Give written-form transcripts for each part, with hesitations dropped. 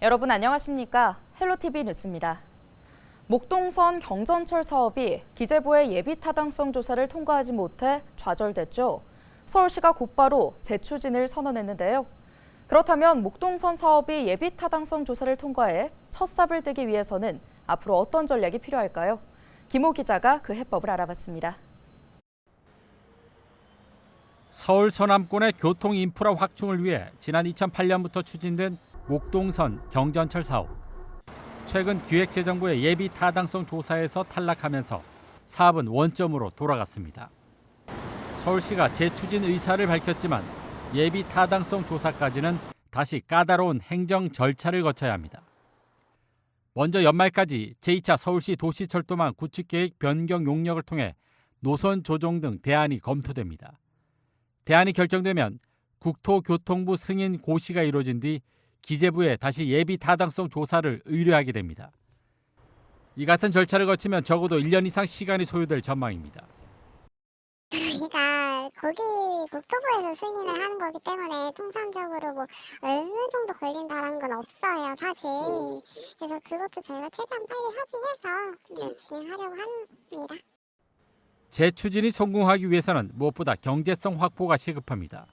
여러분 안녕하십니까? 헬로티비 뉴스입니다. 목동선 경전철 사업이 기재부의 예비 타당성 조사를 통과하지 못해 좌절됐죠. 서울시가 곧바로 재추진을 선언했는데요. 그렇다면 목동선 사업이 예비 타당성 조사를 통과해 첫 삽을 뜨기 위해서는 앞으로 어떤 전략이 필요할까요? 김호 기자가 그 해법을 알아봤습니다. 서울 서남권의 교통 인프라 확충을 위해 지난 2008년부터 추진된 목동선 경전철 사업. 최근 기획재정부의 예비 타당성 조사에서 탈락하면서 사업은 원점으로 돌아갔습니다. 서울시가 재추진 의사를 밝혔지만 예비 타당성 조사까지는 다시 까다로운 행정 절차를 거쳐야 합니다. 먼저 연말까지 제2차 서울시 도시철도망 구축계획 변경 용역을 통해 노선 조정 등 대안이 검토됩니다. 대안이 결정되면 국토교통부 승인 고시가 이루어진 뒤 기재부에 다시 예비 타당성 조사를 의뢰하게 됩니다. 이 같은 절차를 거치면 적어도 1년 이상 시간이 소요될 전망입니다. 저희가 거기 국토부에서 승인을 하는 거기 때문에 통상적으로 뭐 어느 정도 걸린다라는 건 없어요, 사실. 그래서 그것도 저희가 최대한 빨리 협의해서 진행하려고 합니다. 재추진이 성공하기 위해서는 무엇보다 경제성 확보가 시급합니다.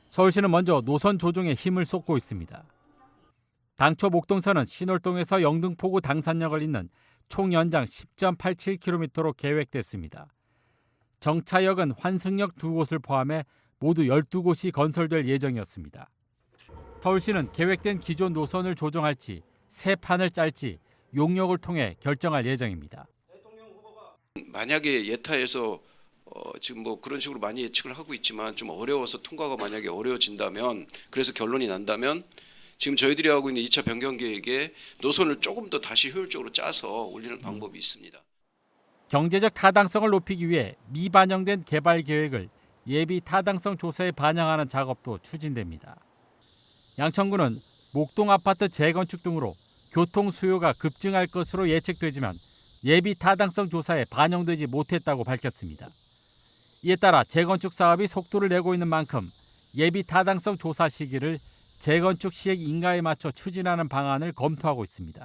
서울시는 먼저 노선 조정에 힘을 쏟고 있습니다. 당초 목동선은 신월동에서 영등포구 당산역을 잇는 총 연장 10.87km로 계획됐습니다. 정차역은 환승역 2곳을 포함해 모두 12곳이 건설될 예정이었습니다. 서울시는 계획된 기존 노선을 조정할지 새 판을 짤지 용역을 통해 결정할 예정입니다. 만약에 예타에서 지금 뭐 그런 식으로 많이 예측을 하고 있지만 좀 어려워서 통과가 만약에 어려워진다면, 그래서 결론이 난다면 지금 저희들이 하고 있는 2차 변경 계획에 노선을 조금 더 다시 효율적으로 짜서 올리는 방법이 있습니다. 경제적 타당성을 높이기 위해 미반영된 개발 계획을 예비 타당성 조사에 반영하는 작업도 추진됩니다. 양천구는 목동 아파트 재건축 등으로 교통 수요가 급증할 것으로 예측되지만 예비 타당성 조사에 반영되지 못했다고 밝혔습니다. 이에 따라 재건축 사업이 속도를 내고 있는 만큼 예비 타당성 조사 시기를 재건축 시행 인가에 맞춰 추진하는 방안을 검토하고 있습니다.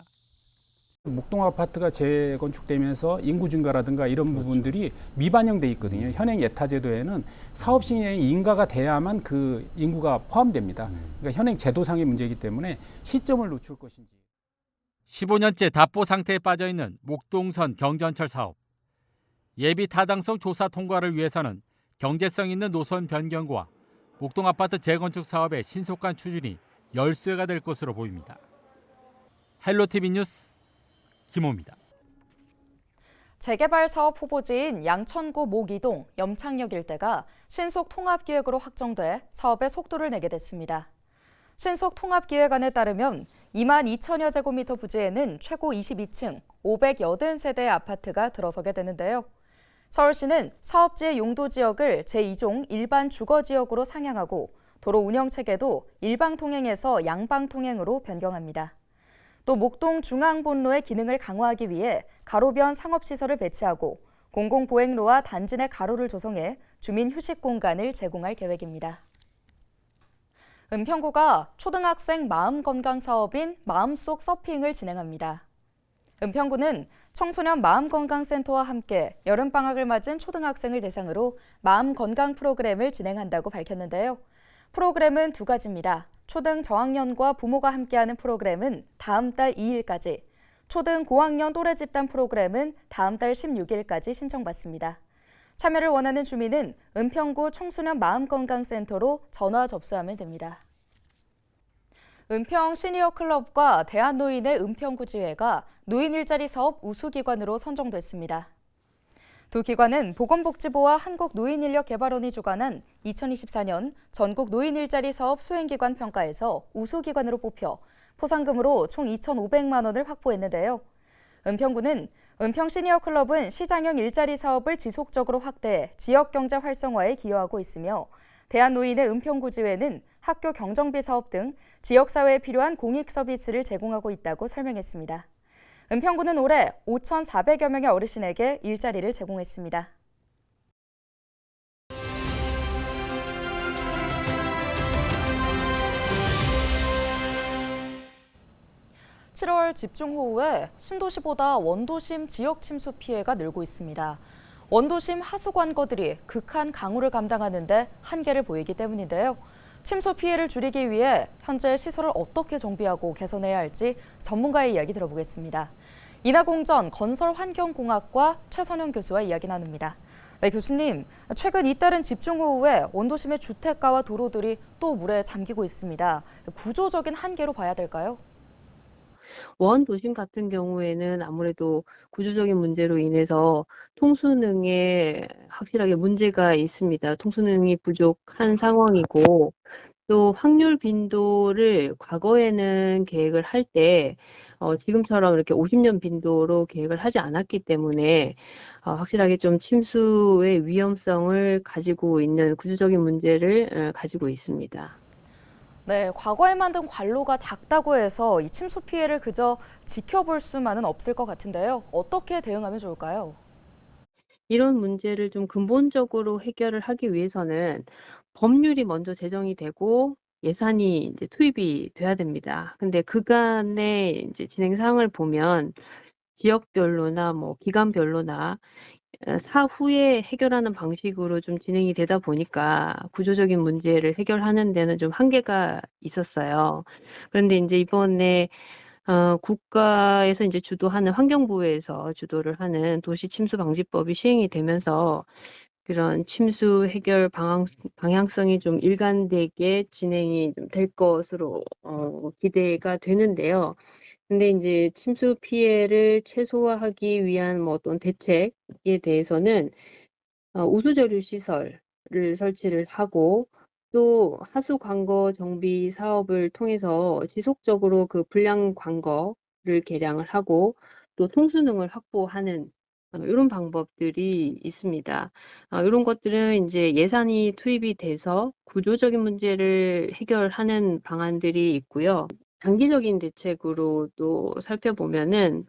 목동 아파트가 재건축되면서 인구 증가라든가 이런 부분들이 미반영돼 있거든요. 현행 예타 제도에는 사업 시행 인가가 돼야만 그 인구가 포함됩니다. 그러니까 현행 제도상의 문제이기 때문에 시점을 놓칠 것인지. 15년째 답보 상태에 빠져있는 목동선 경전철 사업. 예비 타당성 조사 통과를 위해서는 경제성 있는 노선 변경과 목동 아파트 재건축 사업의 신속한 추진이 열쇠가 될 것으로 보입니다. 헬로티비 뉴스 김호입니다. 재개발 사업 후보지인 양천구 목이동, 염창역 일대가 신속 통합기획으로 확정돼 사업에 속도를 내게 됐습니다. 신속 통합기획안에 따르면 2만 2천여 제곱미터 부지에는 최고 22층 580세대의 아파트가 들어서게 되는데요. 서울시는 사업지의 용도 지역을 제2종 일반 주거지역으로 상향하고 도로 운영체계도 일방통행에서 양방통행으로 변경합니다. 또 목동 중앙본로의 기능을 강화하기 위해 가로변 상업시설을 배치하고 공공보행로와 단지 내 가로를 조성해 주민 휴식 공간을 제공할 계획입니다. 은평구가 초등학생 마음건강 사업인 마음속 서핑을 진행합니다. 은평구는 청소년 마음건강센터와 함께 여름방학을 맞은 초등학생을 대상으로 마음건강 프로그램을 진행한다고 밝혔는데요. 프로그램은 두 가지입니다. 초등 저학년과 부모가 함께하는 프로그램은 다음 달 2일까지, 초등 고학년 또래 집단 프로그램은 다음 달 16일까지 신청받습니다. 참여를 원하는 주민은 은평구 청소년 마음건강센터로 전화 접수하면 됩니다. 은평 시니어클럽과 대한노인의 은평구지회가 노인 일자리 사업 우수기관으로 선정됐습니다. 두 기관은 보건복지부와 한국노인인력개발원이 주관한 2024년 전국 노인 일자리 사업 수행기관 평가에서 우수기관으로 뽑혀 포상금으로 총 2,500만 원을 확보했는데요. 은평구는 은평 시니어클럽은 시장형 일자리 사업을 지속적으로 확대해 지역경제 활성화에 기여하고 있으며 대한노인의 은평구지회는 학교 경정비 사업 등 지역사회에 필요한 공익 서비스를 제공하고 있다고 설명했습니다. 은평구는 올해 5,400여 명의 어르신에게 일자리를 제공했습니다. 7월 집중호우에 신도시보다 원도심 지역 침수 피해가 늘고 있습니다. 원도심 하수관거들이 극한 강우를 감당하는 데 한계를 보이기 때문인데요. 침수 피해를 줄이기 위해 현재 시설을 어떻게 정비하고 개선해야 할지 전문가의 이야기 들어보겠습니다. 인하공전 건설환경공학과 최선영 교수와 이야기 나눕니다. 네, 교수님, 최근 잇따른 집중호우에 원도심의 주택가와 도로들이 또 물에 잠기고 있습니다. 구조적인 한계로 봐야 될까요? 원도심 같은 경우에는 아무래도 구조적인 문제로 인해서 통수능에 확실하게 문제가 있습니다. 통수능이 부족한 상황이고 또 확률 빈도를 과거에는 계획을 할 때 지금처럼 이렇게 50년 빈도로 계획을 하지 않았기 때문에 확실하게 좀 침수의 위험성을 가지고 있는 구조적인 문제를 가지고 있습니다. 네, 과거에 만든 관로가 작다고 해서 이 침수 피해를 그저 지켜볼 수만은 없을 것 같은데요. 어떻게 대응하면 좋을까요? 이런 문제를 좀 근본적으로 해결을 하기 위해서는 법률이 먼저 제정이 되고 예산이 이제 투입이 돼야 됩니다. 근데 그간의 이제 진행 사항을 보면 지역별로나 뭐 기간별로나 사후에 해결하는 방식으로 좀 진행이 되다 보니까 구조적인 문제를 해결하는 데는 좀 한계가 있었어요. 그런데 이제 이번에 국가에서 이제 주도하는 환경부에서 주도를 하는 도시침수방지법이 시행이 되면서 그런 침수 해결 방향성이 좀 일관되게 진행이 좀 될 것으로 기대가 되는데요. 근데 이제 침수 피해를 최소화하기 위한 뭐 어떤 대책에 대해서는 우수저류 시설을 설치를 하고 또 하수 관거 정비 사업을 통해서 지속적으로 그 불량 관거를 개량을 하고 또 통수능을 확보하는 이런 방법들이 있습니다. 이런 것들은 이제 예산이 투입이 돼서 구조적인 문제를 해결하는 방안들이 있고요. 장기적인 대책으로 또 살펴보면은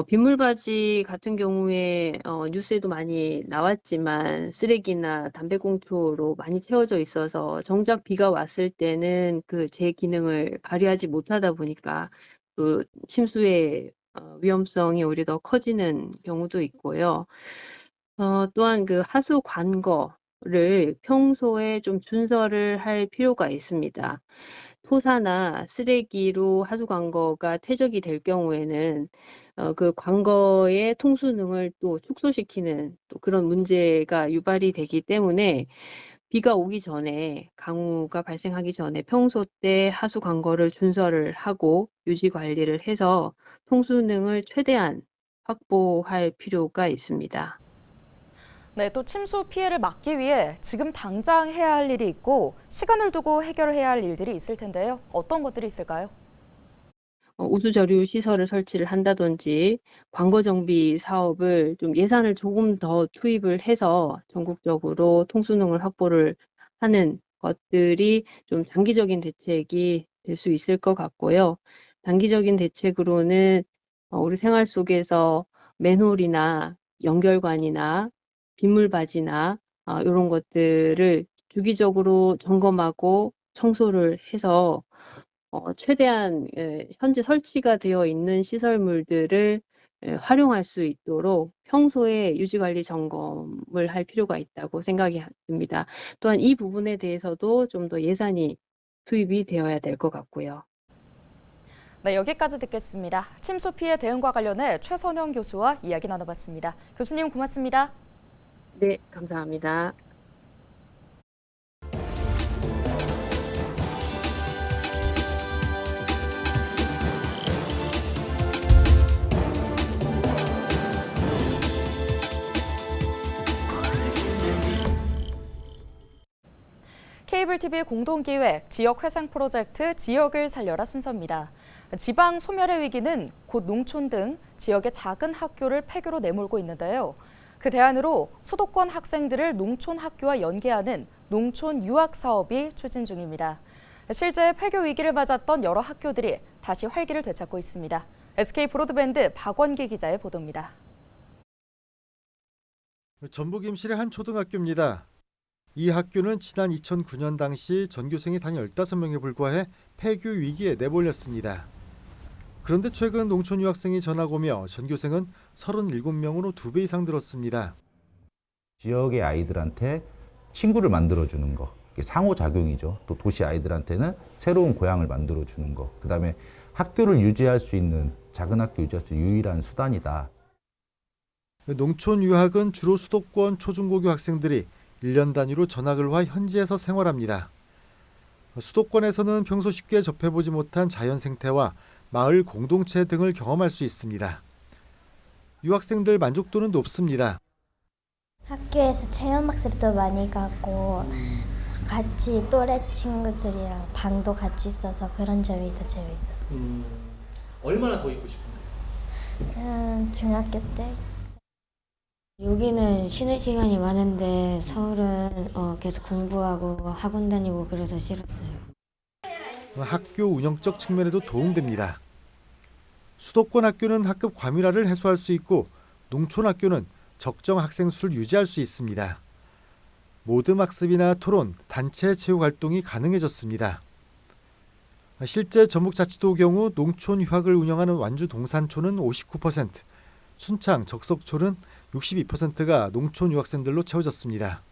빗물바지 같은 경우에 뉴스에도 많이 나왔지만 쓰레기나 담배꽁초로 많이 채워져 있어서 정작 비가 왔을 때는 그 제 기능을 발휘하지 못하다 보니까 그 침수의 위험성이 오히려 더 커지는 경우도 있고요. 또한 그 하수 관거를 평소에 좀 준설을 할 필요가 있습니다. 토사나 쓰레기로 하수 관거가 퇴적이 될 경우에는 그 관거의 통수능을 또 축소시키는 또 그런 문제가 유발이 되기 때문에 비가 오기 전에 강우가 발생하기 전에 평소 때 하수 관거를 준설을 하고 유지 관리를 해서 통수능을 최대한 확보할 필요가 있습니다. 네, 또 침수 피해를 막기 위해 지금 당장 해야 할 일이 있고 시간을 두고 해결해야 할 일들이 있을 텐데요. 어떤 것들이 있을까요? 우수저류 시설을 설치를 한다든지 관거 정비 사업을 좀 예산을 조금 더 투입을 해서 전국적으로 통수능을 확보를 하는 것들이 좀 장기적인 대책이 될 수 있을 것 같고요. 단기적인 대책으로는 우리 생활 속에서 맨홀이나 연결관이나 빗물바지나 이런 것들을 주기적으로 점검하고 청소를 해서 최대한 현재 설치가 되어 있는 시설물들을 활용할 수 있도록 평소에 유지관리 점검을 할 필요가 있다고 생각이 듭니다. 또한 이 부분에 대해서도 좀 더 예산이 투입이 되어야 될 것 같고요. 네, 여기까지 듣겠습니다. 침수 피해 대응과 관련해 최선영 교수와 이야기 나눠봤습니다. 교수님 고맙습니다. 네, 감사합니다. 케이블 TV 공동기획 지역회생 프로젝트 지역을 살려라 순서입니다. 지방 소멸의 위기는 곧 농촌 등 지역의 작은 학교를 폐교로 내몰고 있는데요. 그 대안으로 수도권 학생들을 농촌 학교와 연계하는 농촌 유학 사업이 추진 중입니다. 실제 폐교 위기를 맞았던 여러 학교들이 다시 활기를 되찾고 있습니다. SK 브로드밴드 박원기 기자의 보도입니다. 전북 임실의 한 초등학교입니다. 이 학교는 지난 2009년 당시 전교생이 단 15명에 불과해 폐교 위기에 내몰렸습니다. 그런데 최근 농촌 유학생이 전학 오며 전교생은 37명으로 2배 이상 늘었습니다. 지역의 아이들한테 친구를 만들어주는 거, 이게 상호작용이죠. 또 도시 아이들한테는 새로운 고향을 만들어주는 거, 그다음에 학교를 유지할 수 있는, 작은 학교 유지할 수 있는 유일한 수단이다. 농촌 유학은 주로 수도권 초중고교 학생들이 1년 단위로 전학을 와 현지에서 생활합니다. 수도권에서는 평소 쉽게 접해보지 못한 자연 생태와 마을 공동체 등을 경험할 수 있습니다. 유학생들 만족도는 높습니다. 학교에서 체험학습도 많이 가고 같이 또래 친구들이랑 방도 같이 있어서 그런 점이 더 재밌었어요. 얼마나 더 있고 싶은데? 중학교 때. 여기는 쉬는 시간이 많은데 서울은 계속 공부하고 학원 다니고 그래서 싫었어요. 학교 운영적 측면에도 도움됩니다. 수도권 학교는 학급 과밀화를 해소할 수 있고 농촌 학교는 적정 학생 수를 유지할 수 있습니다. 모듬 학습이나 토론, 단체 체육 활동이 가능해졌습니다. 실제 전북자치도 경우 농촌 유학을 운영하는 완주 동산초는 59%, 순창 적석초는 62%가 농촌 유학생들로 채워졌습니다.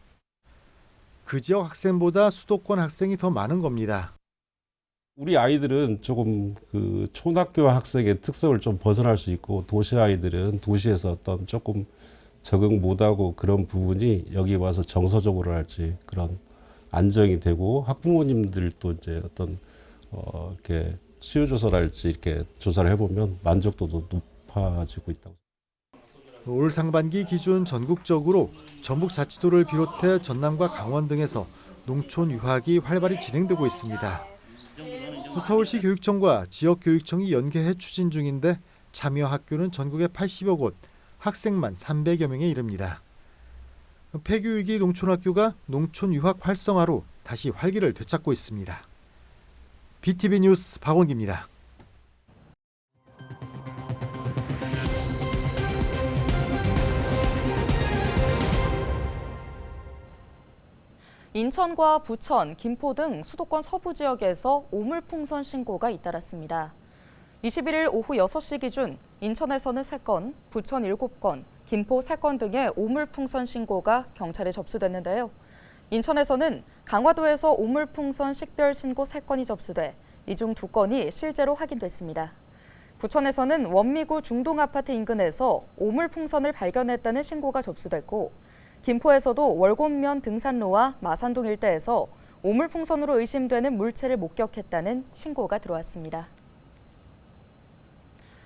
그 지역 학생보다 수도권 학생이 더 많은 겁니다. 우리 아이들은 조금 그 촌학교 학생의 특성을 좀 벗어날 수 있고, 도시 아이들은 도시에서 어떤 조금 적응 못하고 그런 부분이 여기 와서 정서적으로 할지 그런 안정이 되고, 학부모님들도 이제 어떤 이렇게 수요 조사랄지 이렇게 조사를 해보면 만족도도 높아지고 있다고. 올 상반기 기준 전국적으로 전북자치도를 비롯해 전남과 강원 등에서 농촌 유학이 활발히 진행되고 있습니다. 서울시 교육청과 지역교육청이 연계해 추진 중인데 참여 학교는 전국에 80여 곳, 학생만 300여 명에 이릅니다. 폐교육이 농촌학교가 농촌 유학 활성화로 다시 활기를 되찾고 있습니다. BTV 뉴스 박원기입니다. 인천과 부천, 김포 등 수도권 서부 지역에서 오물풍선 신고가 잇따랐습니다. 21일 오후 6시 기준 인천에서는 3건, 부천 7건, 김포 3건 등의 오물풍선 신고가 경찰에 접수됐는데요. 인천에서는 강화도에서 오물풍선 식별 신고 3건이 접수돼 이 중 2건이 실제로 확인됐습니다. 부천에서는 원미구 중동아파트 인근에서 오물풍선을 발견했다는 신고가 접수됐고, 김포에서도 월곶면 등산로와 마산동 일대에서 오물풍선으로 의심되는 물체를 목격했다는 신고가 들어왔습니다.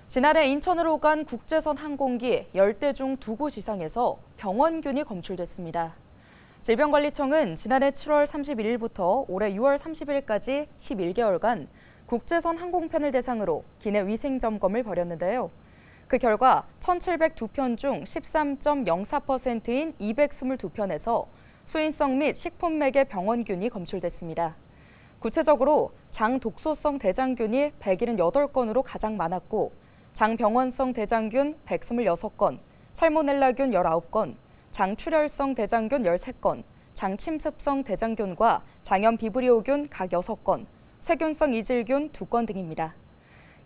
지난해 인천으로 간 국제선 항공기 10대 중 2곳 이상에서 병원균이 검출됐습니다. 질병관리청은 지난해 7월 31일부터 올해 6월 30일까지 11개월간 국제선 항공편을 대상으로 기내 위생 점검을 벌였는데요. 그 결과 1,702편 중 13.04%인 222편에서 수인성 및 식품맥의 병원균이 검출됐습니다. 구체적으로 장 독소성 대장균이 178건으로 가장 많았고, 장 병원성 대장균 126건, 살모넬라균 19건, 장 출혈성 대장균 13건, 장 침습성 대장균과 장염 비브리오균 각 6건, 세균성 이질균 2건 등입니다.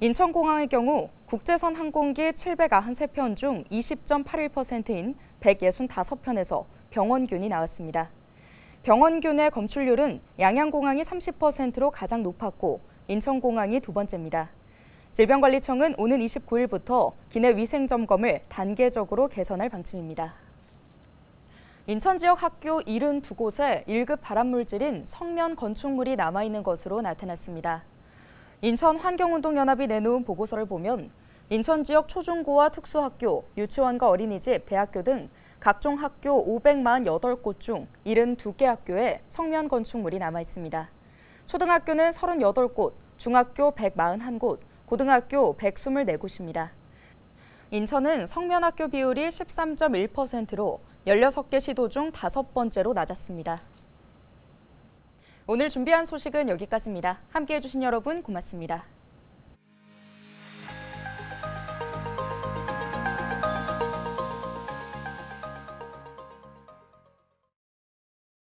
인천공항의 경우 국제선 항공기 793편 중 20.81%인 165편에서 병원균이 나왔습니다. 병원균의 검출률은 양양공항이 30%로 가장 높았고 인천공항이 2번째입니다. 질병관리청은 오는 29일부터 기내 위생 점검을 단계적으로 개선할 방침입니다. 인천 지역 학교 72곳에 1급 발암물질인 성면 건축물이 남아있는 것으로 나타났습니다. 인천 환경운동연합이 내놓은 보고서를 보면 인천 지역 초중고와 특수학교, 유치원과 어린이집, 대학교 등 각종 학교 548곳 중 72개 학교에 성면 건축물이 남아 있습니다. 초등학교는 38곳, 중학교 141곳, 고등학교 124곳입니다. 인천은 성면학교 비율이 13.1%로 16개 시도 중 5번째로 낮았습니다. 오늘 준비한 소식은 여기까지입니다. 함께해 주신 여러분 고맙습니다.